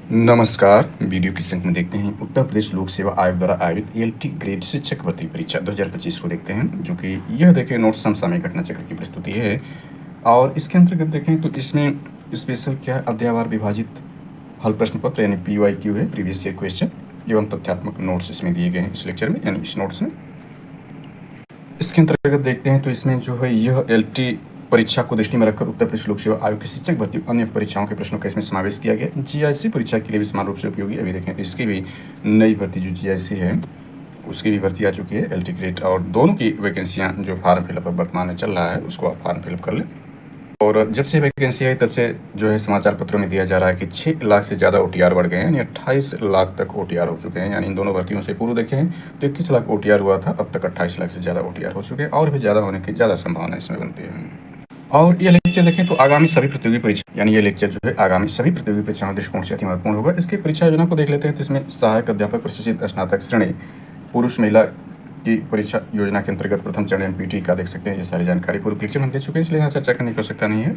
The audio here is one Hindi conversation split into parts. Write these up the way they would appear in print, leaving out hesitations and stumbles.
नमस्कार। वीडियो की संख्या में देखते हैं उत्तर प्रदेश लोक सेवा आयोग द्वारा आयोजित एलटी ग्रेड शिक्षक भर्ती परीक्षा 2025 को देखते हैं, जो कि यह देखें नोट्स समसामयिक घटना चक्र की प्रस्तुति है। और इसके अंतर्गत देखें तो इसमें स्पेशल क्या अध्यायवार विभाजित हल प्रश्न पत्र यानी PYQ है, प्रीवियस ईयर क्वेश्चन एवं तथ्यात्मक नोट्स इसमें दिए गए हैं इस लेक्चर में यानी इस नोट्स में। इसके अंतर्गत देखते हैं तो इसमें जो है यह LT परीक्षा को दृष्टि में रखकर उत्तर प्रदेश लोक सेवा आयोग की शिक्षक भर्ती अन्य परीक्षाओं के प्रश्नों का इसमें समावेश किया गया। GIC परीक्षा के लिए भी समान रूप से उपयोगी। अभी देखें तो इसकी भी नई भर्ती जो GIC है उसकी भी भर्ती आ चुकी है LT ग्रेड, और दोनों की वैकेंसियाँ जो फॉर्म फिलअप वर्तमान में चल रहा है उसको आप फॉर्म फिलअप कर लें। और जब से वैकेंसी आई तब से जो है समाचार पत्रों में दिया जा रहा है कि 6 लाख से ज़्यादा OTR बढ़ गए हैं, यानी 28 लाख तक OTR हो चुके हैं। यानी इन दोनों भर्तियों से पूर्व देखें तो 21 लाख OTR हुआ था, अब तक 28 लाख से ज़्यादा OTR हो चुके हैं और भी ज़्यादा होने की ज़्यादा संभावना इसमें बनती है। और ये लेक्चर देखें तो आगामी सभी प्रतियोगी परीक्षा यानी ये लेक्चर जो है आगामी सभी प्रतियोगी परीक्षाओं के दृष्टिकोण से अति महत्वपूर्ण होगा। इसकी परीक्षा योजना को देख लेते हैं तो इसमें सहायक अध्यापक प्रशिक्षित स्नातक श्रेणी पुरुष महिला की परीक्षा योजना के अंतर्गत प्रथम चरण NPT का देख सकते हैं। ये सारी जानकारी पूर्व लेक्चर में दे चुके हैं, इसलिए यहाँ चर्चा करने की आवश्यकता नहीं है।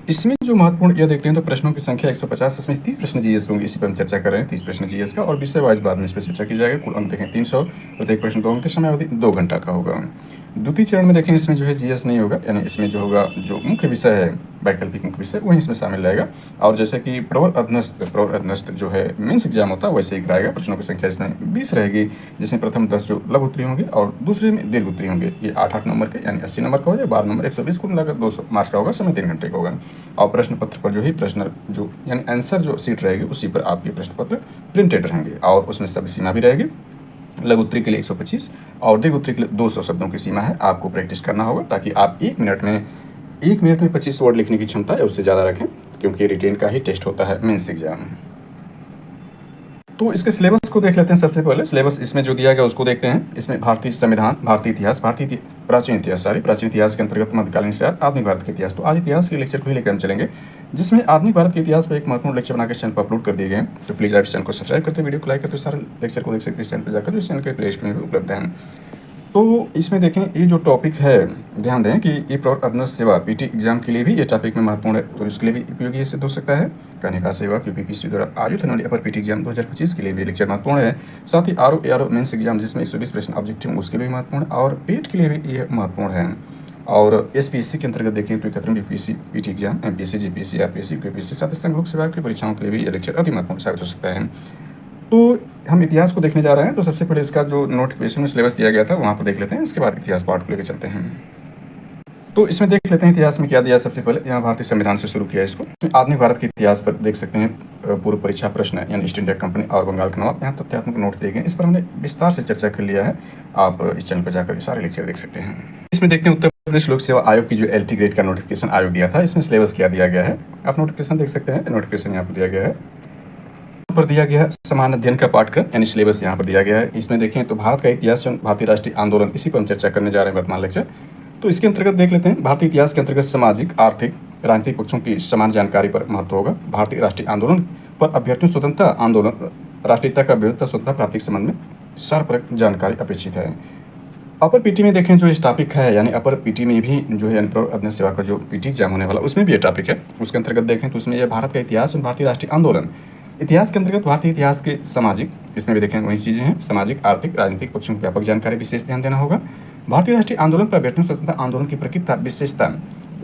इसमें जो महत्वपूर्ण यह देखते हैं तो प्रश्नों की संख्या 150, इसमें 30 प्रश्न GS होंगे, इसी पर हम चर्चा कर रहे हैं 30 प्रश्न GS का, और विषय वाइज बाद में इस पर चर्चा की जाएगी। कुल अंक देखें 300, प्रत्येक प्रश्न 2 अंक की समय अवधि 2 घंटा का होगा। द्वितीय चरण में देखें इसमें जो है GS नहीं होगा, यानी इसमें जो होगा जो मुख्य विषय है वैकल्पिक मुख्य विषय वही इसमें शामिल रहेगा। और जैसे कि प्रवर अधनस्थ जो है मेंस एग्जाम होता है वैसे ही कराएगा। प्रश्नों की संख्या इसमें 20 रहेगी, जिसमें प्रथम 10 जो लघु उत्तरीय होंगे और दूसरे में दीर्घ उत्तरीय होंगे। ये 8-8 नंबर के यानी 80 नंबर का हो या 12 नंबर 120 कुल मिलाकर 200 मार्क्स का होगा। समय 3 घंटे का होगा। और प्रश्न पत्र पर जो ही प्रश्न जो यानी आंसर जो सीट रहेगी उसी पर आपके प्रश्न पत्र प्रिंटेड रहेंगे, और उसमें शब्द सीमा भी रहेगी। लघु उत्तरीय के लिए 125 और दीर्घ उत्तरीय के लिए 200 शब्दों की सीमा है। आपको प्रैक्टिस करना होगा ताकि आप 1 मिनट में 25 वर्ड लिखने की क्षमता है उससे ज़्यादा रखें, क्योंकि रिटेन का ही टेस्ट होता है मेंस एग्जाम। तो इसके सिलेबस को देख लेते हैं। सबसे पहले सिलेबस इसमें जो दिया गया उसको देखते हैं। इसमें भारतीय संविधान, भारतीय इतिहास, प्राचीन इतिहास के अंतर्गत मध्यकालीन इतिहास, आधुनिक भारत के इतिहास। तो आज इतिहास के लेक्चर को ही लेकर हम चलेंगे, जिसमें आधुनिक भारत के इतिहास पर एक महत्वपूर्ण लेक्चर बनाकर चैनल पर अपलोड कर दिए गए हैं। तो प्लीज़ आप इस चैनल को सब्सक्राइब करते वीडियो को लाइक करते सारे लेक्चर को देख सकते हैं इस चैनल पर जाकर, जो इस चैनल के प्ले स्टोर में भी उपलब्ध है। तो इसमें देखें ये जो टॉपिक है, ध्यान दें कि ये प्रवर अधीनस्थ सेवा PT एग्जाम के लिए भी ये टॉपिक में महत्वपूर्ण है, तो इसके लिए भी उपयोगी सिद्ध हो सकता है। कहने का सेवा UPPSC द्वारा आयोजित होने वाली अपर PT एग्जाम 2025 के लिए भी लेक्चर महत्वपूर्ण है। साथ ही RO मेंस एग्जाम जिसमें 120 प्रश्न ऑब्जेक्टिव उसके लिए भी महत्वपूर्ण है, और पेट के लिए भी ये महत्वपूर्ण है। और SPSC के अंतर्गत देखें तो 71 BPSC PT exam, MPSC GPSC RPSC UPPSC साथ ही संघ लोक सेवा की परीक्षाओं के लिए भी ये लेक्चर अति महत्वपूर्ण साबित हो सकता है। तो हम इतिहास को देखने जा रहे हैं, तो सबसे पहले इसका जो नोटिफिकेशन में सिलेबस दिया गया था वहाँ पर देख लेते हैं, इसके बाद इतिहास पार्ट को लेकर चलते हैं। तो इसमें देख लेते हैं इतिहास में क्या दिया। सबसे पहले यहाँ भारतीय संविधान से शुरू किया इसको। आधुनिक भारत के इतिहास पर देख सकते हैं पूर्व परीक्षा प्रश्न यानी ईस्ट इंडिया कंपनी और बंगाल के नवाब। यहाँ तथ्यात्मक नोट दिए गए, इस पर हमने विस्तार से चर्चा कर लिया है। आप इस चैनल पर जाकर सारे लेक्चर देख सकते हैं। इसमें देखते हैं उत्तर प्रदेश लोक सेवा आयोग की जो LT ग्रेड का नोटिफिकेशन आयोग दिया था, इसमें सिलेबस क्या दिया गया है। आप नोटिफिकेशन देख सकते हैं, नोटिफिकेशन यहाँ पर दिया गया है। पर दिया गया है समान अध्ययन का पाठ का यानी सिलेबस यहाँ पर दिया गया है। इसमें देखें तो भारत का इतिहास, भारतीय राष्ट्रीय आंदोलन, इसी पर हम चर्चा करने जा रहे हैं वर्तमान लेक्चर। तो इसके अंतर्गत देख लेते हैं भारतीय इतिहास के अंतर्गत सामाजिक, आर्थिक, राजनीतिक पक्षों की समान जानकारी पर महत्व होगा। भारतीय राष्ट्रीय आंदोलन पर अभ्यर्थियों स्वतंत्रता आंदोलन, राष्ट्रीयता का विरोधता स्वतंत्रता प्राप्ति के संबंध में सारपरक जानकारी अपेक्षित है। अपर PT में देखें जो इस टॉपिक है, यानी अपर PT में भी जो है अधीनस्थ सेवा का जो PT एग्जाम होने वाला उसमें भी ये टॉपिक है। उसके अंतर्गत देखें तो उसमें यह भारत का इतिहास और भारतीय राष्ट्रीय आंदोलन, इतिहास के अंतर्गत भारतीय इतिहास के सामाजिक, इसमें भी देखें वही चीज़ें हैं, सामाजिक, आर्थिक, राजनीतिक पक्षों की व्यापक जानकारी विशेष ध्यान देना होगा। भारतीय राष्ट्रीय आंदोलन पर अभ्यर्थियों स्वतंत्रता आंदोलन की प्रकृति विशेषता,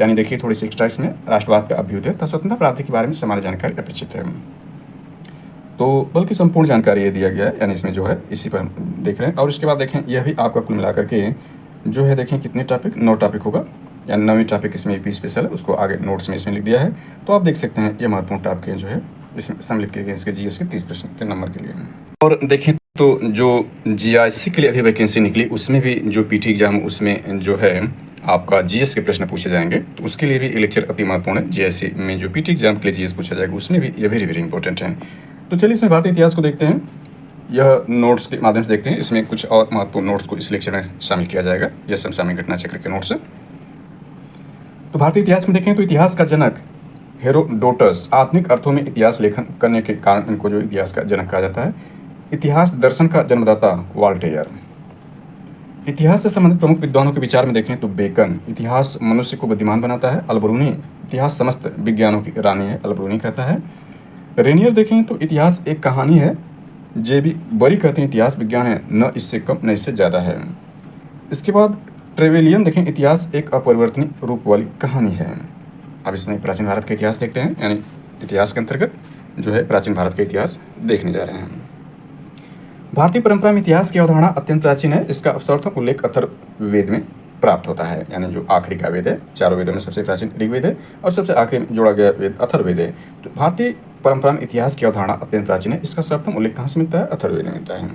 यानी देखिए थोड़ी सी एक्स्ट्रा इसमें राष्ट्रवाद का अभ्युदय तथा स्वतंत्रता प्राप्ति के बारे में सामान्य जानकारी अपेक्षित है। तो बल्कि संपूर्ण जानकारी ये दिया गया है, यानी इसमें जो है इसी पर हम देख रहे हैं। और इसके बाद देखें यह भी आपका कुल मिलाकर के जो है देखें कितने टॉपिक, 9 टॉपिक होगा, यानी 9वीं टॉपिक इसमें AP स्पेशल है, उसको आगे नोट्स में इसमें लिख दिया है। तो आप देख सकते हैं ये महत्वपूर्ण टॉपिक जो है इसमें सम्मिलित किए गए इसके GS के 30 प्रश्न के नंबर के लिए। और देखें तो जो GIC के लिए अभी वैकेंसी निकली उसमें भी जो PT एग्जाम उसमें जो है आपका GS के प्रश्न पूछे जाएंगे, तो उसके लिए भी ये लेक्चर अति महत्वपूर्ण है। GIC में जो PT एग्जाम के लिए GS पूछा जाएगा उसमें भी ये वेरी इंपॉर्टेंट है। तो चलिए इसमें भारतीय इतिहास को देखते हैं, यह नोट्स के माध्यम से देखते हैं। इसमें कुछ और महत्वपूर्ण नोट्स को इस लेक्चर में शामिल किया जाएगा, यह समसामयिक घटना चक्र के नोट्स है। तो भारतीय इतिहास में देखें तो इतिहास का जनक हेरोडोटस, आधुनिक अर्थों में इतिहास लेखन करने के कारण इनको जो इतिहास का जनक कहा जाता है। इतिहास दर्शन का जन्मदाता वॉल्टेयर। इतिहास से संबंधित प्रमुख विद्वानों के विचार में देखें तो बेकन, इतिहास मनुष्य को बुद्धिमान बनाता है। अलबरूनी, इतिहास समस्त विज्ञानों की रानी है, अलबरूनी कहता है। रेनियर देखें तो इतिहास एक कहानी है, जे भी बड़ी कहते हैं इतिहास विज्ञान है, न इससे कम न इससे ज़्यादा है। इसके बाद ट्रेवेलियन देखें, इतिहास एक अपरिवर्तनीय रूप वाली कहानी है। अब इसमें प्राचीन भारत का इतिहास देखते हैं, यानी इतिहास के अंतर्गत जो है प्राचीन भारत का इतिहास देखने जा रहे हैं। भारतीय परंपरा में इतिहास की अवधारणा अत्यंत प्राचीन है। इसका सर्वप्रथम उल्लेख अथर्ववेद में प्राप्त होता है, यानी जो आखिरी का वेद है, चारों वेदों में सबसे प्राचीन ऋग्वेद है और सबसे आखिरी में जोड़ा गया वेद अथर्ववेद है। तो भारतीय परंपरा में इतिहास की अवधारणा अत्यंत प्राचीन है। इसका सर्वप्रथम उल्लेख कहाँ से मिलता है? अथर्ववेद में मिलता है।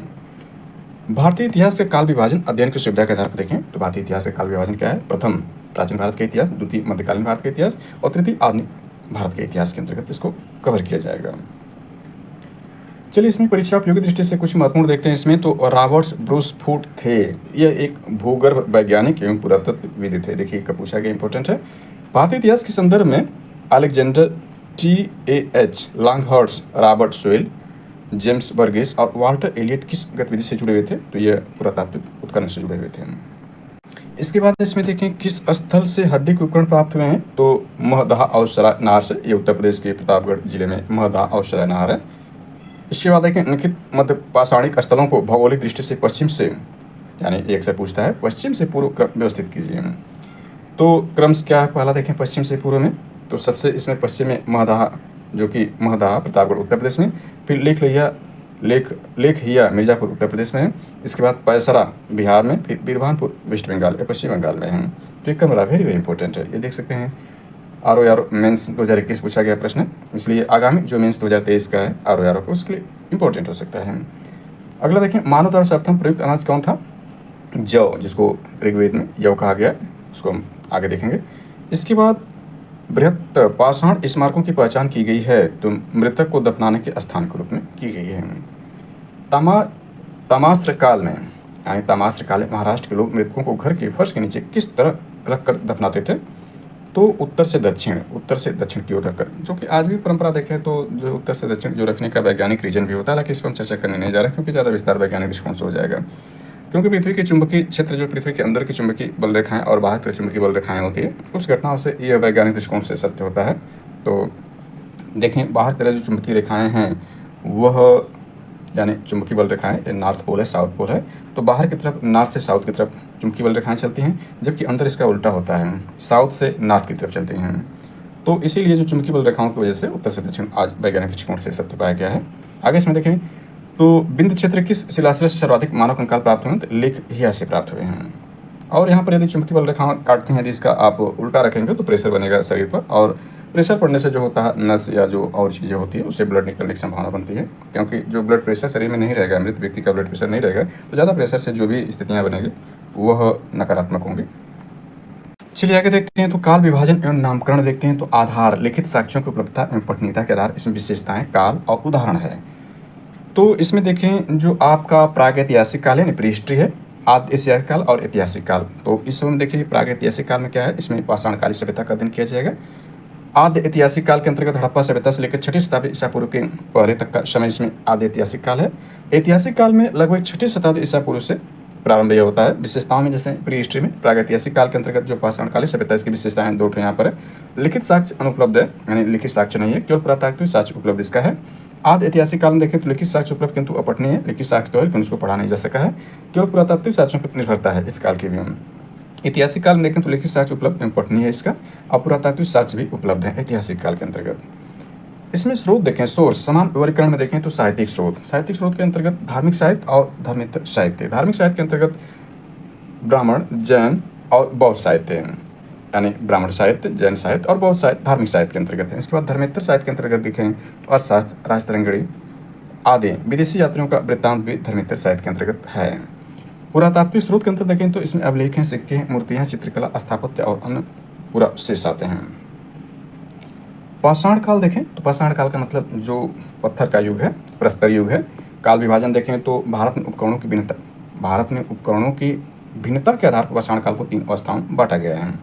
भारतीय इतिहास के काल विभाजन अध्ययन की सुविधा के आधार पर देखें तो भारतीय इतिहास का काल विभाजन क्या है? प्रथम प्राचीन भारत का इतिहास, द्वितीय मध्यकालीन भारत का इतिहास और तृतीय आधुनिक भारत के इतिहास के अंतर्गत इसको कवर किया जाएगा। चलिए इसमें परीक्षा उपयोगी दृष्टि से कुछ महत्वपूर्ण देखते हैं। इसमें तो रॉबर्ट ब्रूस फूट थे, यह एक भूगर्भ वैज्ञानिक एवं पुरातत्वविद थे। देखिए कब पूछा गया, इंपॉर्टेंट है। भारतीय इतिहास के संदर्भ में Alexander TAH Longhurst, Robert Sewell, James Burgess और वाल्टर एलियट किस गतिविधि से जुड़े हुए थे? तो यह पुरातात्विक उत्खनन से जुड़े हुए थे। इसके बाद इसमें देखें किस स्थल से हड्डी के उपकरण प्राप्त हुए हैं? तो महदहा और सराय नहर से। ये उत्तर प्रदेश के प्रतापगढ़ जिले में महदहा और सराय नहर है। इसके बाद देखें निम्नलिखित मध्य पाषाणिक स्थलों को भौगोलिक दृष्टि से पश्चिम से, यानी एक से पूछता है, पश्चिम से पूर्व व्यवस्थित कीजिए। तो क्रम क्या है? पहला देखें पश्चिम से पूर्व में, तो सबसे इसमें पश्चिम में महदहा, जो कि महदहा प्रतापगढ़ उत्तर प्रदेश में, फिर लेखहिया मिर्जापुर उत्तर प्रदेश में है। इसके बाद पैसरा बिहार में, फिर बीरभानपुर वेस्ट बंगाल या पश्चिम बंगाल में है। तो एक क्रम वेरी वेरी इंपॉर्टेंट है, ये देख सकते हैं। ROR मेंस 2021 पूछा गया प्रश्न, इसलिए आगामी जो मेंस 2023 का है ROR को, उसके लिए इंपॉर्टेंट हो सकता है। अगला देखें मानव द्वारा सर्वप्रथम प्रयुक्त अनाज कौन था? जौ, जिसको ऋग्वेद में यव कहा गया है, उसको हम आगे देखेंगे। इसके बाद बृहत पाषाण स्मारकों की पहचान की गई है, तो मृतक को दफनाने के स्थान के रूप में की गई है। तामास्त्र काल में, यानी तामास्त्र काल में महाराष्ट्र के लोग मृतकों को घर के फर्श के नीचे किस तरह रखकर दफनाते थे? तो उत्तर से दक्षिण की ओर रखकर, जो कि आज भी परंपरा देखें तो जो उत्तर से दक्षिण जो रखने का वैज्ञानिक रीजन भी होता है, हालांकि इस पर हम चर्चा करने नहीं जा रहे क्योंकि ज़्यादा विस्तार वैज्ञानिक दृष्टिकोण से हो जाएगा। क्योंकि पृथ्वी के चुंबकीय क्षेत्र, जो पृथ्वी के अंदर की चुंबकीय बल रेखाएं और बाहर की चुंबकीय बल रेखाएं होती है, उस घटनाओं से यह वैज्ञानिक दृष्टिकोण से सत्य होता है। तो देखें बाहर की तरह जो चुंबकीय रेखाएं हैं वह, यानी चुंबकीय बल रेखाएं नॉर्थ पोल है, साउथ पोल है, तो बाहर की तरफ नॉर्थ से साउथ की तरफ चुंबकीय बल रेखाएं चलती हैं, जबकि अंदर इसका उल्टा होता है, साउथ से नॉर्थ की तरफ चलती हैं। तो इसीलिए जो चुंबकीय बल रेखाओं की वजह से उत्तर से दक्षिण आज वैज्ञानिक दृष्टिकोण से सत्य पाया गया है। आगे इसमें देखें तो बिंद क्षेत्र किस शिलाश्रय से सर्वाधिक मानव कंकाल प्राप्त हुए हैं? तो लेखहिया से प्राप्त हुए हैं। और यहाँ पर यदि चुंबकीय बल रेखाएं काटते हैं, यदि इसका आप उल्टा रखेंगे तो प्रेशर बनेगा शरीर पर, और प्रेशर पड़ने से जो होता है नस या जो और चीज़ें होती है उससे ब्लड निकलने की संभावना बनती है, क्योंकि जो ब्लड प्रेशर शरीर में नहीं रहेगा, मृत व्यक्ति का ब्लड प्रेशर नहीं रहेगा, तो ज़्यादा प्रेशर से जो भी स्थितियाँ बनेंगी वह नकारात्मक होंगी। चलिए आगे देखते हैं तो काल विभाजन एवं नामकरण देखते हैं। तो आधार लिखित साक्ष्यों की उपलब्धता एवं पठनीयता के आधार इसमें विशेषताएं, काल और उदाहरण है। तो इसमें देखें जो आपका प्रागैतिहासिक काल है, प्री हिस्ट्री है, आद्य ऐतिहासिक काल और ऐतिहासिक काल। तो इस समय देखिए प्रागैतिहासिक काल में क्या है, इसमें पाषाणकालीन सभ्यता का अध्ययन किया जाएगा। आद्य ऐतिहासिक काल के अंतर्गत हड़प्पा सभ्यता से लेकर 6वीं शताब्दी ईसा पूर्व के पहले तक का समय इसमें आद्य ऐतिहासिक काल है। ऐतिहासिक काल में लगभग 6वीं शताब्दी ईसा पूर्व से प्रारंभ यह होता है। विशेषताओं में जैसे प्री हिस्ट्री में प्रागैतिहासिक काल के अंतर्गत जो पाषाणकालीन सभ्यता, इसकी विशेषताएं दो यहाँ पर है। लिखित साक्ष्य अनुपलब्ध है, यानी लिखित साक्ष्य नहीं है, केवल पुरातात्विक साक्ष्य उपलब्ध इसका है। आद्य ऐतिहासिक काल में देखें तो लिखित साक्ष्य उपलब्ध किंतु अपठनीय है, लिखित साक्ष्य तो है लेकिन उसको पढ़ा नहीं जा सका है, केवल पुरातात्विक साक्ष्यों पर निर्भरता है इस काल की भी। ऐतिहासिक काल में देखें तो लिखित साक्ष्य उपलब्ध एवं पठनीय है इसका, और पुरातात्विक साक्ष्य भी उपलब्ध है ऐतिहासिक काल के अंतर्गत। इसमें स्रोत देखें, सोर्स समान वर्गीकरण में देखें तो साहित्यिक स्रोत के अंतर्गत धार्मिक साहित्य और धर्मेतर साहित्य। धार्मिक साहित्य के अंतर्गत ब्राह्मण, जैन और बौद्ध साहित्य, यानी ब्राह्मण साहित्य, जैन साहित्य और बौद्ध साहित्य धार्मिक साहित्य के अंतर्गत है। इसके बाद धर्मेतर साहित्य के अंतर्गत देखें तो अर्थशास्त्र, राजतरंगिणी आदि विदेशी यात्रियों का वृत्तांत भी धर्मेतर साहित्य के अंतर्गत है। पुरातात्विक स्रोत के अंतर देखें तो इसमें अभिलेख हैं, सिक्के, मूर्तियां, चित्रकला, स्थापत्य और अन्य पूरा शेष आते हैं। पाषाण काल देखें तो पाषाण काल का मतलब जो पत्थर का युग है, प्रस्तर युग है। काल विभाजन देखें तो भारत में उपकरणों की भिन्नता के आधार पर पाषाण काल को 3 अवस्थाओं में बांटा गया है।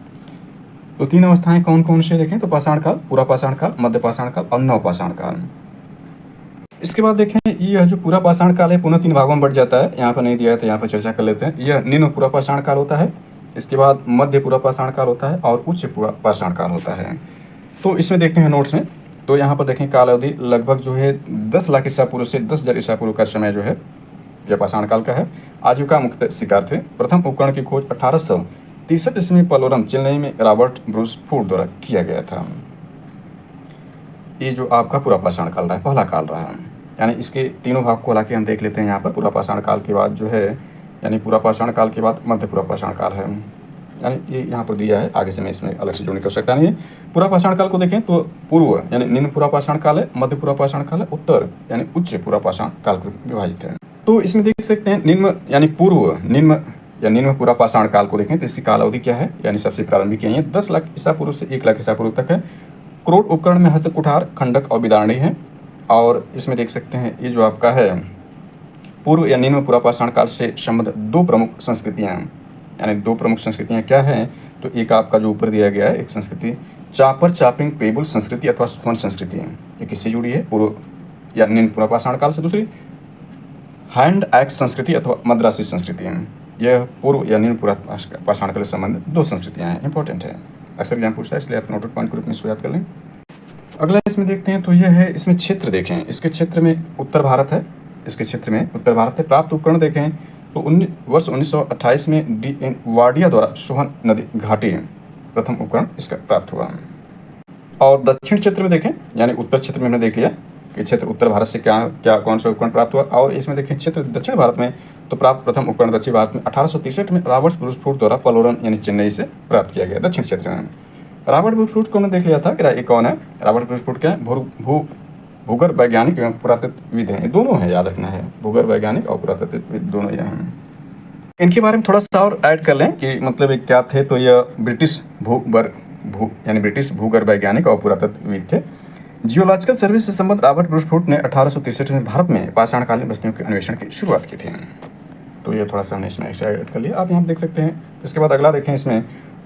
तो 3 अवस्थाएं कौन कौन से देखें तो पाषाण काल, पूरा पाषाण काल, मध्य पाषाण काल और नव पाषाण काल। इसके बाद देखें यह जो पूरा पाषाण काल है पुनः 3 भागों में बढ़ जाता है, यहाँ पर नहीं दिया है तो यहाँ पर चर्चा कर लेते हैं। यह निम्न पूरा पाषाण काल होता है, इसके बाद मध्य पूरा पाषाण काल होता है और उच्च पूरा पाषाण काल होता है। तो इसमें देखते हैं नोट्स में तो यहाँ पर देखें काल अवधि लगभग जो है 10 लाख ईसा पूर्व से 10,000 ईसा पूर्व का समय जो है यह पाषाण काल का है। आजीविका मुक्त शिकार थे। प्रथम उपकरण की खोज 1863 ईस्वी में पलोरम चेन्नई में रॉबर्ट ब्रूस फूड द्वारा किया गया था। ये जो आपका पूरा पाषाण काल रहा है, पहला काल रहा है। यानी इसके तीनों भाग को हालांकि हम देख लेते हैं यहाँ पर। पूरा पाषाण काल के बाद जो है, यानी पूरा पाषाण काल के बाद मध्य पूरा पाषाण काल है, यानी ये यहाँ पर दिया है। आगे से मैं इसमें अलग से जोड़ने की आवश्यकता नहीं है। पूरा पाषाण काल को देखें तो पूर्व यानी निम्न पूरा पाषाण काल है, मध्य पूरा पाषाण काल है, उत्तर यानी उच्च पूरा पाषाण काल को विभाजित है। तो इसमें देख सकते हैं निम्न यानी पूर्व निम्न या निम्न पूरा पाषाण काल को देखें तो इसकी काल अवधि क्या है, यानी सबसे प्रारंभिक यही है 10 लाख ईसा पूर्व से 1 लाख ईसा पूर्व तक है। क्रोड उपकरण में हस्त कुठार, खंडक और विदारणी है। और इसमें देख सकते हैं ये जो आपका है पूर्व या निम्न पूरा पाषाण काल से संबद्ध 2 प्रमुख संस्कृतियाँ हैं। यानी 2 प्रमुख संस्कृतियाँ क्या हैं, तो एक आपका जो ऊपर दिया गया है एक संस्कृति चापर चापिंग पेबुल संस्कृति अथवा स्वर्ण संस्कृति है। ये किससे जुड़ी है, पूर्व या निम्न पूरा पाषाण काल से। दूसरी हैंड एक्स संस्कृति अथवा मद्रासी संस्कृति है। यह पूर्व या निम्न पूरा पाषाण काल से संबंधित 2 संस्कृतियाँ हैं, इंपॉर्टेंट है, अक्सर एग्जाम पूछता है, इसलिए आप नोटेड पॉइंट के रूप में इसको याद कर लें। अगला इसमें देखते हैं तो यह है, इसमें क्षेत्र देखें, इसके क्षेत्र में उत्तर भारत है, इसके क्षेत्र में उत्तर भारत है। प्राप्त उपकरण देखें तो वर्ष 1928 में D.N. वाडिया द्वारा सोहन नदी घाटी प्रथम उपकरण इसका प्राप्त हुआ। और दक्षिण क्षेत्र में देखें, यानी उत्तर क्षेत्र में हमने देख लिया कि क्षेत्र उत्तर भारत से क्या क्या कौन सा उपकरण प्राप्त हुआ। और इसमें देखें क्षेत्र दक्षिण भारत में तो प्राप्त प्रथम उपकरण दक्षिण भारत में 1863 में रॉबर्ट ब्रूस फूड द्वारा पलोरम यानी चेन्नई से प्राप्त किया गया। दक्षिण क्षेत्र में रॉबर्ट ब्रूस फूड को हमने देख लिया था कि ये कौन है। रॉबर्ट ब्रूस फूड क्या है, भूगर्भ वैज्ञानिक एवं पुरातत्वविद हैं, दोनों हैं, याद रखना है, भूगर्भ वैज्ञानिक और पुरातत्वविद दोनों ये हैं। इनके बारे में थोड़ा सा और ऐड कर लें कि मतलब एक क्या थे, तो यह ब्रिटिश ब्रिटिश भूगर्भ वैज्ञानिक और पुरातत्वविद थे। जियोलॉजिकल सर्विस से संबंध रॉबर्ट ब्रूस फूड ने 1863 में भारत में पाषाणकालीन वस्तुओं के अन्वेषण की शुरुआत की थी। तो ये थोड़ा सा हमने इसमें ऐड कर लिया, आप यहाँ देख सकते हैं। इसके बाद अगला देखें, इसमें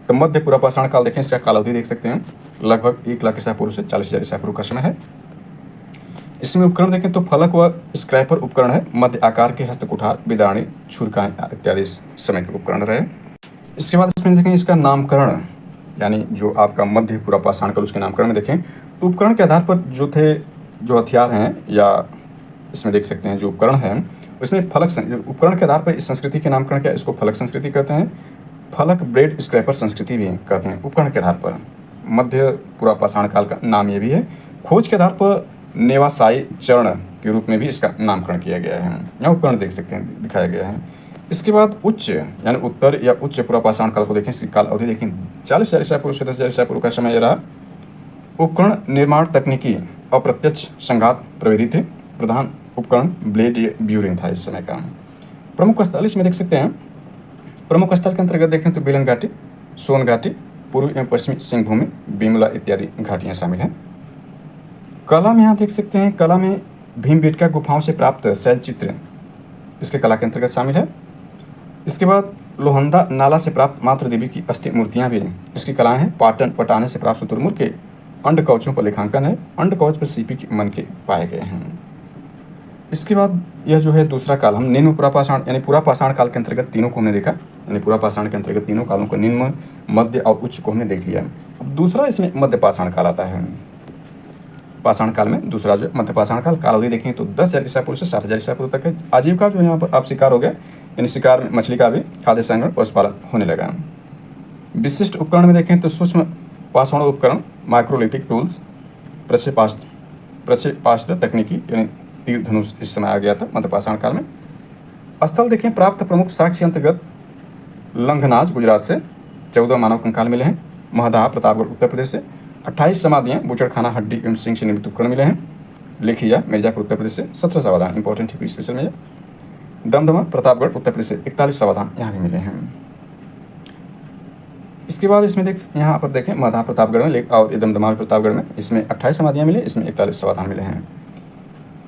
तो मध्य पूरा पाषाण काल देखें, इसका काल अवधि देख सकते हैं, लगभग 1 लाख ईसा पूर्व से 40,000 ईसा पूर्व का समय है। इसमें उपकरण देखें तो फलक व स्क्रैपर उपकरण है, मध्य आकार के हस्त कुठार, विदारणी, छुरकाएं इत्यादि समय के उपकरण रहे। इसके बाद इसमें देखें इसका नामकरण, यानी जो आपका मध्य पूरा पाषाण काल उसके नामकरण में देखें तो उपकरण के आधार पर जो हथियार हैं, या इसमें देख सकते हैं जो उपकरण हैं उसमें फलक उपकरण के आधार पर इस संस्कृति के नामकरण क्या, इसको फलक संस्कृति कहते हैं, फलक ब्रेड स्क्रैपर संस्कृति भी कहते हैं। उपकरण के आधार पर मध्य पूरा पाषाण काल का नाम ये भी है। खोज के आधार पर नेवासाई चरण के रूप में भी इसका नामकरण किया गया है। यहाँ उपकरण देख सकते हैं दिखाया गया है। इसके बाद उच्च यानी उत्तर या उच्च पूरा पाषाण काल को देखें, इसकी काल अवधि देखें 40,000 ईसा पूर्व से 10,000 ईसा पूर्व का समय रहा। उपकरण निर्माण तकनीकी अप्रत्यक्ष संघात प्रविधि थे। प्रधान उपकरण ब्लेड ब्यूरिन था इस समय का। प्रमुख स्थल इसमें देख सकते हैं, प्रमुख स्थल के अंतर्गत देखें तो बेलन घाटी, सोन घाटी, पूर्वी एवं पश्चिमी सिंहभूमि, बिमला इत्यादि घाटियाँ शामिल हैं। कला में यहाँ देख सकते हैं, कला में भीमबेटका गुफाओं से प्राप्त शैल चित्र इसके कला के अंतर्गत शामिल है। इसके बाद लोहंदा नाला से प्राप्त मातृ देवी की अस्थि मूर्तियाँ भी इसकी कलाएँ हैं। पाटन पटाने से प्राप्त शुतुरमुर्ग के अंड कवचों पर लेखांकन है। अंड कवच पर सीपी के मन के पाए गए हैं। इसके बाद यह जो है दूसरा काल, हम निम्न पूरा पाषाण यानी पूरा पाषाण काल के अंतर्गत तीनों को हमने देखा, यानी पूरा पाषाण के अंतर्गत तीनों कालों को निम्न, मध्य और उच्च को हमने देख लिया। अब दूसरा इसमें मध्य पाषाण काल आता है। पाषाण काल में दूसरा जो मध्य पाषाण काल अवधि देखें तो 10,000 ईसा पूर्व से 7,000 ईसा पूर्व तक है। आजीविका जो यहाँ पर आप शिकार हो गया, यानी शिकार में मछली का भी खाद्य संग्रहण पशुपालन होने लगा। विशिष्ट उपकरण में देखें तो सूक्ष्म पाषाण उपकरण, माइक्रोलिथिक टूल्स, प्रक्षेपास्त्र तकनीकी यानी तीर धनुष इस समय आ गया था मध्य पाषाण काल में। स्थल देखें, प्राप्त प्रमुख साक्ष्य अंतर्गत लंघनाज गुजरात से 14 मानव कंकाल मिले हैं। महदाह प्रतापगढ़ उत्तर प्रदेश से 28 समाधियाँ, बूचड़खाना हड्डी एवं सिंह से निर्मित उपकरण मिले हैं। लिखिया मिर्जापुर उत्तर प्रदेश से 17 समाधान, इंपॉर्टेंट है स्पेशल में। दमदमा प्रतापगढ़ उत्तर प्रदेश से 41 समाधान यहाँ भी मिले हैं। इसके बाद इसमें यहाँ पर देखें महदाह प्रतापगढ़ में और दमदमा प्रतापगढ़ में इसमें 28 समाधियाँ मिले, इसमें 41 समाधान मिले हैं।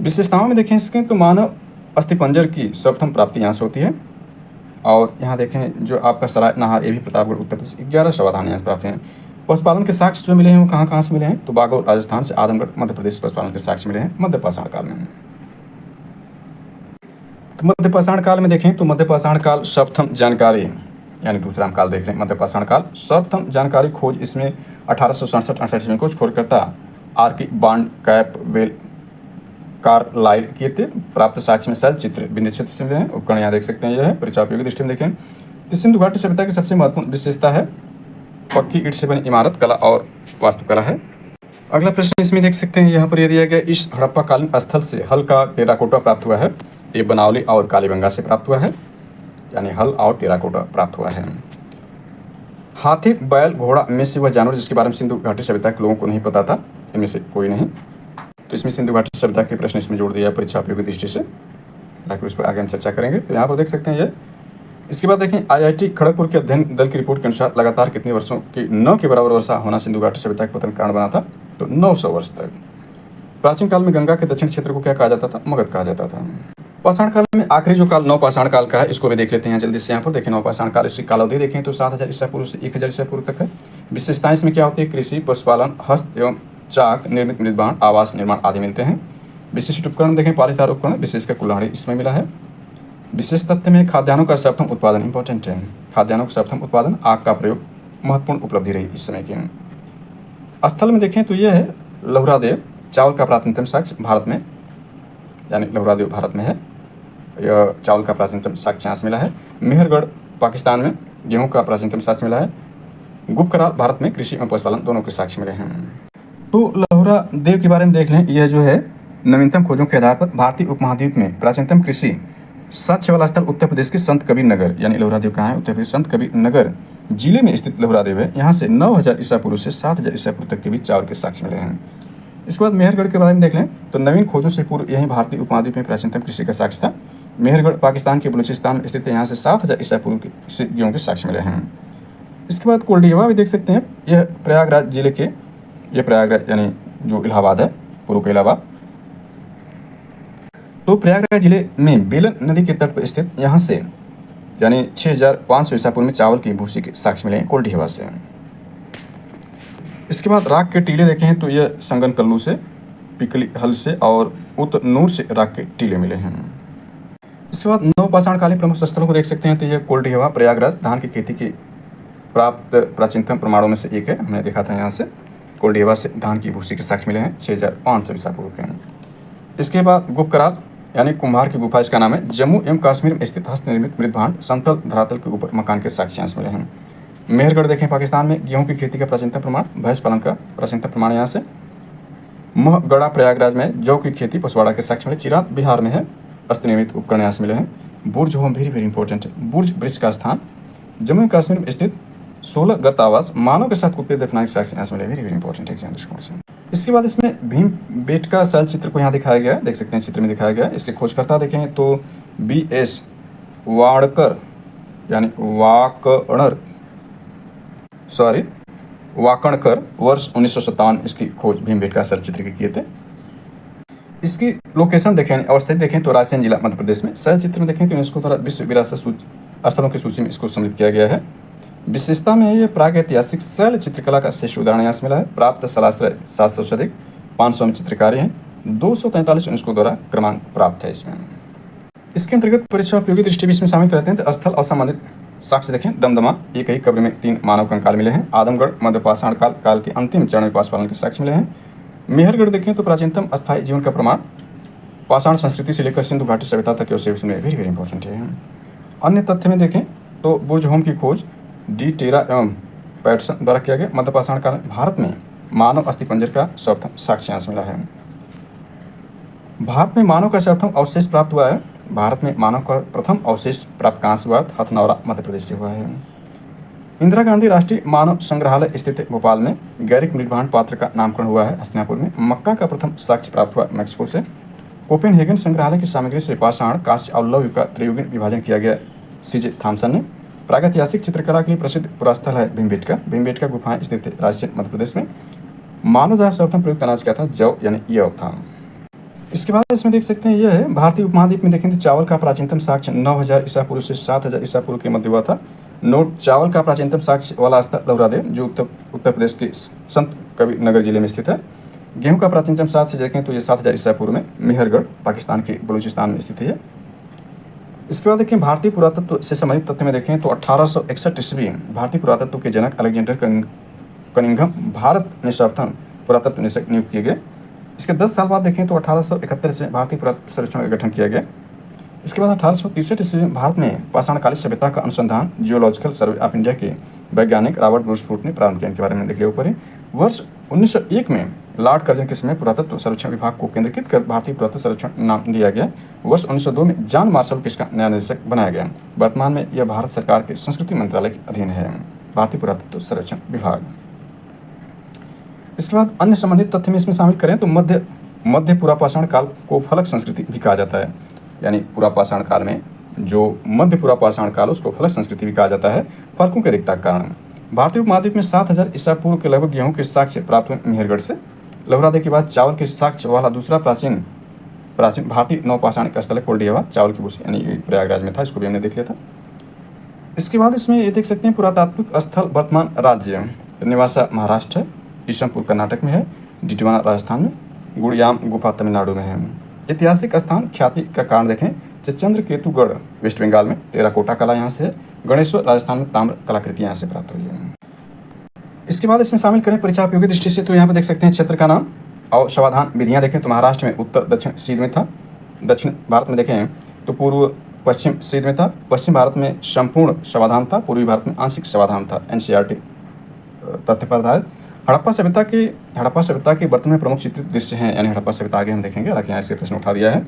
विशेषताओं में देखें इसके तो मानव अस्थिपंजर की सर्वप्रथम प्राप्ति यहाँ से होती है। और यहाँ देखें जो आपका सराय नहार ये भी प्रतापगढ़ उत्तर प्रदेश 11 समाधान यहाँ से प्राप्त हैं। पशुपालन के साक्ष्य जो मिले हैं वो कहाँ से मिले हैं, तो बागौर राजस्थान से, आदमगढ़ मध्य प्रदेश पशुपालन के साक्ष्य मिले हैं मध्य पाषाण काल में। तो मध्य पाषाण काल में देखें तो मध्य पाषाण काल सर्वप्रथम जानकारी यानी दूसरा हम काल देख रहे हैं मध्य पाषाण काल। सर्वप्रथम जानकारी खोज इसमें 1867-68 में कुछ खोजकर्ता Archibald Campbell Carlleyle किए थे। प्राप्त साक्ष्य में शैल चित्र बिंदु क्षेत्र से मिले हैं। उपकरण यहाँ देख सकते हैं, यह है परीक्षा उपयोगी दृष्टि में देखें तो सिंधु घाटी सभ्यता की सबसे महत्वपूर्ण विशेषता है पक्की ईंट से बनी इमारत कला और वास्तुकला है। अगला प्रश्न इसमें देख सकते हैं, यहाँ पर यह दिया गया इस हड़प्पा कालीन स्थल से हल का टेराकोटा प्राप्त हुआ है। ये बनावली और कालीबंगा से प्राप्त हुआ है, यानी हल और टेराकोटा प्राप्त हुआ है। हाथी बैल घोड़ा में से वह जानवर जिसके बारे में सिंधु घाटी सभ्यता के लोगों को नहीं पता था, इनमें से कोई नहीं। तो इसमें सिंधु घाटी सभ्यता के प्रश्न इसमें जोड़ दिया है परीक्षा उपयोगी दृष्टि से, ताकि उस पर आगे हम चर्चा करेंगे। तो यहाँ पर देख सकते हैं ये। इसके बाद देखें IIT खड़गपुर के अध्ययन दल की रिपोर्ट के अनुसार लगातार कितने वर्षों की 9 के बराबर वर्षा होना सिंधु घाटी सभ्यता के पतन कारण बना था, तो 900 वर्ष तक। प्राचीन काल में गंगा के दक्षिण क्षेत्र को क्या कहा जाता था, मगध कहा जाता था। पाषाण काल में आखिरी जो काल नवपाषाण काल का है, इसको भी देख लेते हैं जल्दी से। यहाँ पर देखें नवपाषाण काल, इसकी कालावधि देखें तो 7000 ईसा पूर्व से 1000 ईसा पूर्व तक है। विशेषताएं इसमें क्या होती है, कृषि, पशुपालन, हस्त एवं चाक निर्मित मृदबाण, आवास निर्माण आदि मिलते हैं। विशिष्ट उपकरण देखें, पालिशदार उपकरण विशेषकर कुल्हाड़ी इसमें मिला है। विशेष तथ्य में खाद्यान्नों का सर्वप्रथम उत्पादन इंपॉर्टेंट है। खाद्यान्नों का सर्वप्रथम उत्पादन, आग का प्रयोग महत्वपूर्ण उपलब्धि रही इस समय की। स्थल में देखें तो यह है लहुरादेव, चावल का प्राचीनतम साक्ष्य भारत में, यानी लहुरादेव भारत में है। यह चावल का प्राचीनतम साक्ष्य यहाँ से मिला है। मेहरगढ़ पाकिस्तान में गेहूं का प्राचीनतम साक्ष्य मिला है। गुप्तकाल भारत में कृषि और पशुपालन दोनों के साक्ष्य मिले हैं। तो लहुरादेव के बारे में देख लें, यह जो है नवीनतम खोजों के आधार पर भारतीय उपमहाद्वीप में प्राचीनतम कृषि साक्ष्य वाला स्थल उत्तर प्रदेश के संत कबीर नगर, यानी लहुरादेव कहाँ है, उत्तर प्रदेश संत कबीर नगर जिले में स्थित लहुरादेव है। यहाँ से 9000 ईसा पूर्व से 7000 ईसा पूर्व तक के बीच चावल के साक्ष्य मिले हैं। इसके बाद मेहरगढ़ के बारे में देख लें तो नवीन खोजों से पूर्व यही भारतीय उपमहाद्वीप में प्राचीनतम कृषि का साक्ष्य था। मेहरगढ़ पाकिस्तान के बलूचिस्तान में स्थित है। यहाँ से 7000 ईसा पूर्व के गेहूं के साक्ष्य मिले हैं। इसके बाद कोल्डिहवा भी देख सकते हैं, यह प्रयागराज जिले के, यह प्रयागराज यानी जो इलाहाबाद है, पूर्व का इलाहाबाद। तो प्रयागराज जिले में बेलन नदी के तट पर स्थित यहाँ से यानी 6500 ईसा पूर्व में चावल की भूसी के साक्ष्य मिले हैं कोल्डिहवा से। इसके बाद राख के टीले देखे हैं तो यह संगन कल्लू से, पिकली हल से और उतनूर से राख के टीले मिले हैं। इसके बाद नवपाषाण कालीन प्रमुख स्थलों को देख सकते हैं तो यह कोल्डिहवा, प्रयागराज धान की खेती की प्राप्त प्राचीनतम प्रमाणों में से एक है। हमने देखा था यहाँ से कोल्डिहवा से धान की भूसी के साक्ष्य मिले हैं 6500 ईसा पूर्व के। इसके बाद गुप्तकाल यानी कुम्हार की गुफा इसका नाम है, जम्मू एवं कश्मीर में स्थित हस्त निर्मित मृदभांड समतल धरातल के ऊपर मकान के साक्ष्य मिले हैं। मेहरगढ़ देखें पाकिस्तान में गेहूं की खेती का प्राचीनतम प्रमाण, भैंस पालन का प्राचीनतम प्रमाण यहाँ से। महगढ़ा प्रयागराज में जौ की खेती पसवाड़ा के साक्ष्य मिले। चिराग बिहार में है, हस्त निर्मित उपकरण यहाँ से मिले हैं। बुर्ज होम वेरी वेरी इंपॉर्टेंट है, बुर्ज ब्रिज का स्थान जम्मू कश्मीर में स्थित 16 गर्त आवास मानव के साथ कुत्ते दफनाने के साक्ष्य यहाँ से मिले, वेरी वेरी इंपॉर्टेंट एग्जाम दृष्टिकोण से। इसके बाद इसमें भीम बेटका शैल चित्र को यहाँ दिखाया गया है, देख सकते हैं चित्र में दिखाया गया है। इसके खोजकर्ता देखें तो BS वाड़कर यानी वाकणकर वर्ष 1957 इसकी खोज भीमबेटका शैल चित्र के किए थे। इसकी लोकेशन देखें, अवस्थित देखें तो रायसेन जिला मध्य प्रदेश में। शैल चित्र में देखें तो यूनेस्को द्वारा विश्व विरासत स्थलों की सूची में इसको सम्मिलित किया गया है। विशेषता में ये प्रागैतिहासिक शैल चित्रकला का श्रेष्ठ उदाहरण यहाँ से मिला है। प्राप्त शलाश्रय 700 से अधिक, 500 में चित्रकारी हैं, 243 यूनेस्को द्वारा क्रमांक प्राप्त है इसमें। इसके अंतर्गत परीक्षा उपयोगी दृष्टि भी इसमें शामिल करते हैं तो स्थल और संबंधित साक्ष्य देखें। दमदमा एक ही कब्र में 3 मानव कंकाल मिले हैं। आदमगढ़ मध्यपाषाण काल के अंतिम चरण में पशुपालन के साक्ष्य मिले हैं। मेहरगढ़ देखें तो प्राचीनतम अस्थायी जीवन का प्रमाण पाषाण संस्कृति से लेकर सिंधु घाटी सभ्यता तक के अवशेष में वेरी वेरी इंपॉर्टेंट है। अन्य तथ्य में देखें तो बुर्ज होम की खोज डी टेरा एवं पैटसन द्वारा किया गया। मध्यपाषाण काल में भारत में मानव अस्थिपंजर का सर्वप्रथम साक्ष्य मिला है। भारत में मानव का सर्वप्रथम अवशेष प्राप्त हुआ है। भारत में मानव का प्रथम अवशेष प्राप्त कहाँ से हुआ, हथनौरा मध्य प्रदेश से हुआ है। इंदिरा गांधी राष्ट्रीय मानव संग्रहालय स्थित भोपाल में गैरिक मृदभांड पात्र का नामकरण हुआ है। हस्तिनापुर में मक्का का प्रथम साक्ष्य प्राप्त हुआ मैक्सिको से। कोपेनहेगन संग्रहालय की सामग्री से पाषाण, कांस्य और लौह का त्रियुगीन विभाजन किया गया CJ थॉमसन ने। प्रागैतिहासिक चित्रकला के लिए प्रसिद्ध पुरास्थल है भीमबेटका गुफाएं स्थित है रायसेन मध्य प्रदेश में। मानव द्वारा सर्वप्रथम प्रयुक्त अनाज क्या था, जौ यानी यह था। इसके बाद इसमें देख सकते हैं यह है भारतीय उपमहाद्वीप में देखें तो चावल का प्राचीनतम साक्ष्य 9000 ईसा पूर्व से 7000 ईसा पूर्व के मध्य हुआ था। नोट, चावल का प्राचीनतम साक्ष्य वाला स्थल लहुरादेव जो उत्तर प्रदेश के संत कबीर नगर जिले में स्थित है। गेहूं का प्राचीनतम साक्ष्य देखें तो ये 7000 ईसा पूर्व में मेहरगढ़ पाकिस्तान के बलूचिस्तान में स्थित है। इसके बाद देखें भारतीय पुरातत्व से संबंधित तथ्य में देखें तो 1861 ईस्वी भारतीय पुरातत्व के जनक अलेक्जेंडर कनिंघम भारत में सर्वप्रथम पुरातत्व निरीक्षक नियुक्त किए गए। इसके 10 साल बाद देखें तो 1871 ईस्वी में भारतीय पुरातत्व सर्वेक्षण का गठन किया गया। इसके बाद 1863 ईस्वी में भारत में पाषाणकालीन सभ्यता का अनुसंधान जियोलॉजिकल सर्वे ऑफ इंडिया के वैज्ञानिक रॉबर्ट ब्रूस फूट ने प्रारंभ किया। इनके बारे में देख लिया ऊपर ही। वर्ष 1901 में लॉर्ड कर्जन के समय पुरातत्व सर्वेक्षण विभाग को केंद्रीकृत कर भारतीय पुरातत्व सर्वेक्षण नाम दिया गया। वर्ष 1902 में जॉन मार्शल को इसका नया निदेशक बनाया गया। वर्तमान में यह भारत सरकार के संस्कृति मंत्रालय के अधीन है, भारतीय पुरातत्व सर्वेक्षण विभाग। इसके बाद अन्य संबंधित तथ्य में इसमें शामिल करें तो मध्य पुरापाषाण काल को फलक संस्कृति भी कहा जाता है। यानी पुरापाषाण काल में जो मध्य पुरापाषाण काल उसको फलक संस्कृति भी कहा जाता है, फलकों की अधिकता के कारण। भारतीय उपमहाद्वीप में 7000 ईसा पूर्व के लगभग गेहूं के साक्ष्य प्राप्त हुए मेहरगढ़ से। लहुरादे के बाद चावल के साक्ष्य वाला दूसरा प्राचीन भारतीय नवपाषाणिक स्थल है कोल्डियावा, चावल की भूसी, यानी प्रयागराज में था। इसको भी हमने देख लिया था। इसके बाद इसमें ये देख सकते हैं पुरातात्विक स्थल वर्तमान राज्य निवासा महाराष्ट्र है, ईशमपुर कर्नाटक में है, डिटवाना राजस्थान में, गुड़ियाम गुफा तमिलनाडु में है। ऐतिहासिक स्थान ख्याति का कारण देखें चंद्रकेतुगढ़ वेस्ट बंगाल में, टेराकोटा कला यहाँ से, गणेश्वर राजस्थान में ताम्र कलाकृति यहाँ से प्राप्त हुई है। इसके बाद इसमें शामिल करें परीक्षा उपयोगी दृष्टि से तो यहाँ पे देख सकते हैं क्षेत्र का नाम और समाधान विधियाँ देखें तो महाराष्ट्र में उत्तर दक्षिण सीध में था, दक्षिण भारत में देखें तो पूर्व पश्चिम सीध में था, पश्चिम भारत में संपूर्ण समाधान था, पूर्वी भारत में आंशिक समाधान था। NCERT तथ्य पर आधारित। हड़प्पा सभ्यता के वर्तमान में प्रमुख चित्रित दृश्य हैं, यानी हड़प्पा सभ्यता आगे हम देखेंगे, हालांकि यहाँ इसके प्रश्न उठा दिया है।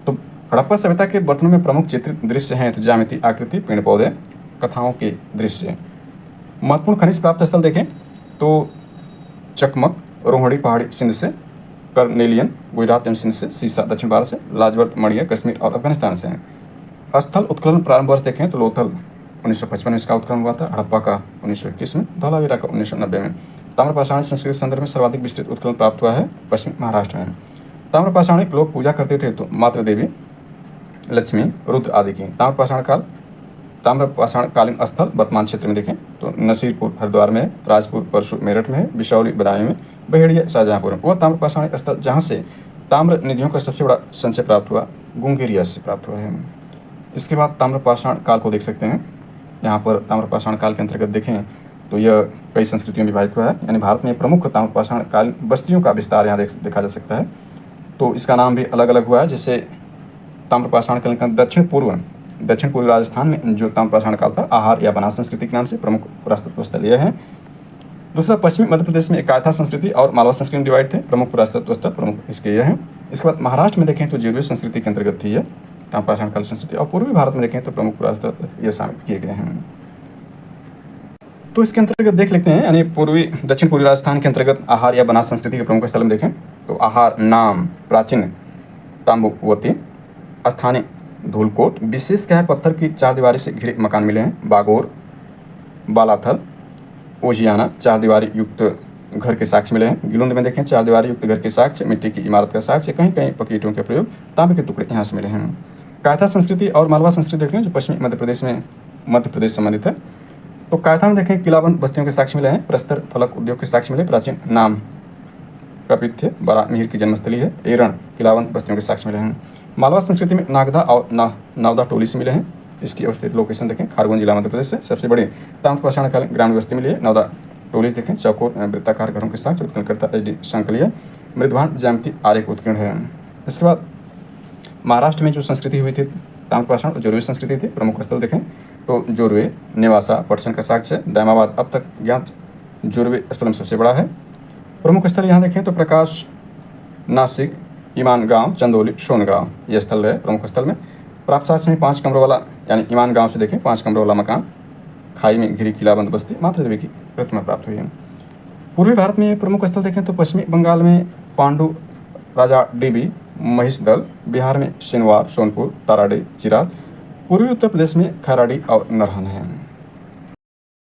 तो हड़प्पा सभ्यता के वर्तमान में प्रमुख चित्रित दृश्य हैं तो ज्यामिति आकृति, पेड़ पौधे, कथाओं के दृश्य। महत्वपूर्ण खनिज प्राप्त स्थल देखें तो चकमक रोहड़ी पहाड़ी सिंध से, कर्नेलियन गुजरात एवं सिंध से, सीसा दक्षिण भारत से, लाजवर्त मणिया कश्मीर और अफगानिस्तान से हैं। स्थल उत्खनन प्रारंभ वर्ष देखें तो लोथल 1955 में इसका उत्खनन हुआ था, हड़प्पा का 1921 में, धौलावीरा का 1990 में। ताम्रपाषाणी संस्कृति के संदर्भ में सर्वाधिक विस्तृत उत्खनन प्राप्त हुआ है पश्चिम महाराष्ट्र में। ताम्रपाषाणिक लोग पूजा करते थे तो मातृ देवी, लक्ष्मी, रुद्र आदि की। ताम्रपाषाणकालीन स्थल वर्तमान क्षेत्र में देखें तो नसीरपुर हरिद्वार में, राजपुर परसू मेरठ में, बिशौली बदायूं में, बहेड़िया शाहजहाँपुर में। वह ताम्रपाषाणिक स्थल जहाँ से ताम्र निधियों का सबसे बड़ा संचय प्राप्त हुआ गुंगेरिया से प्राप्त हुआ है। इसके बाद ताम्रपाषाण काल को देख सकते हैं। यहाँ पर ताम्रपाषाण काल के अंतर्गत देखें तो यह कई संस्कृतियों में विभाजित हुआ है, यानी भारत में प्रमुख ताम्रपाषाण काल बस्तियों का विस्तार यहाँ देखा जा सकता है। तो इसका नाम भी अलग अलग हुआ है, जैसे ताम्रपाषाण काल का दक्षिण पूर्वी राजस्थान में जो ताम्रपाषाण काल था आहार या बनास संस्कृति के नाम से प्रमुख पुरातत्व स्थल यह है। दूसरा पश्चिमी मध्य प्रदेश में कायथा संस्कृति और मालवा संस्कृति में डिवाइड थे, प्रमुख पुरातत्व स्थल प्रमुख इसके यह है। इसके बाद महाराष्ट्र में देखें तो जीर्वे संस्कृति के अंतर्गत थी यह ताम्रपाषाण काल संस्कृति, और पूर्वी भारत में देखें तो प्रमुख पुरातत्व ये शामिल किए गए हैं। तो इसके अंतर्गत देख लेते हैं, यानी दक्षिण पूर्वी राजस्थान के अंतर्गत आहार या बनास संस्कृति के प्रमुख स्थल में देखें तो आहार नाम प्राचीन तांबुवती, स्थानीय धूलकोट, विशेष क्या है पत्थर की चार दीवारी से घिरे मकान मिले हैं, बागोर, बालाथल, ओजियाना चार दीवारी युक्त घर के साक्ष्य मिले हैं। गिलुंद में देखें चार दीवारी युक्त घर के साक्ष्य, मिट्टी की इमारत का साक्ष्य, कहीं कहीं पक्की ईंटों के प्रयोग, तांबे के टुकड़े यहाँ से मिले हैं। कायथा संस्कृति और मालवा संस्कृति देखें जो पश्चिमी मध्य प्रदेश संबंधित है। तो कायथा में देखें किलाबंद बस्तियों के साक्ष्य मिले हैं, प्रस्तर फलक उद्योग के साक्ष्य मिले, प्राचीन नाम कपित थे, बड़ा मिहिर की जन्मस्थली है, एरण किलाबंद बस्तियों के साक्ष्य मिले हैं। मालवा संस्कृति में नागदा और नवदा टोली से मिले हैं। इसकी अवस्थित लोकेशन देखें खारगोन जिला मध्य प्रदेश से। सबसे बड़ी ताम्रपाषाण कालीन ग्रामीण बस्ती मिली है, नवदा टोली देखें चौकोर वृत्ताकार घरों के साथ उत्कीर्णकर्ता HD संकलिया, मृदवान ज्यामिति आरेख उत्कीर्ण है। इसके बाद महाराष्ट्र में जो संस्कृति हुई थी ताम्रपाषाण जोरवे संस्कृति थी, प्रमुख स्थल देखें तो जोरवे, नेवासा, पटसन का साक्ष्य, दामाबाद अब तक ज्ञात जोरवे स्थल में सबसे बड़ा है। प्रमुख स्थल यहाँ देखें तो प्रकाश, नासिक, ईमान गांव, चंदौली, सोनगांव यह स्थल है प्रमुख स्थल में। प्राप्त साक्ष्य में 5 कमरों वाला, यानी ईमान गांव से देखें 5 कमरों वाला मकान, खाई में घिरी किलाबंद बस्ती, मातृ देवी की प्रतिमा प्राप्त हुई है। पूर्वी भारत में प्रमुख स्थल देखें तो पश्चिमी बंगाल में पांडु राजा डीबी, महिषदल, बिहार में सिनवार, सोनपुर, ताराडी, चिराग, पूर्वी उत्तर प्रदेश में खैराडी और नरहन है।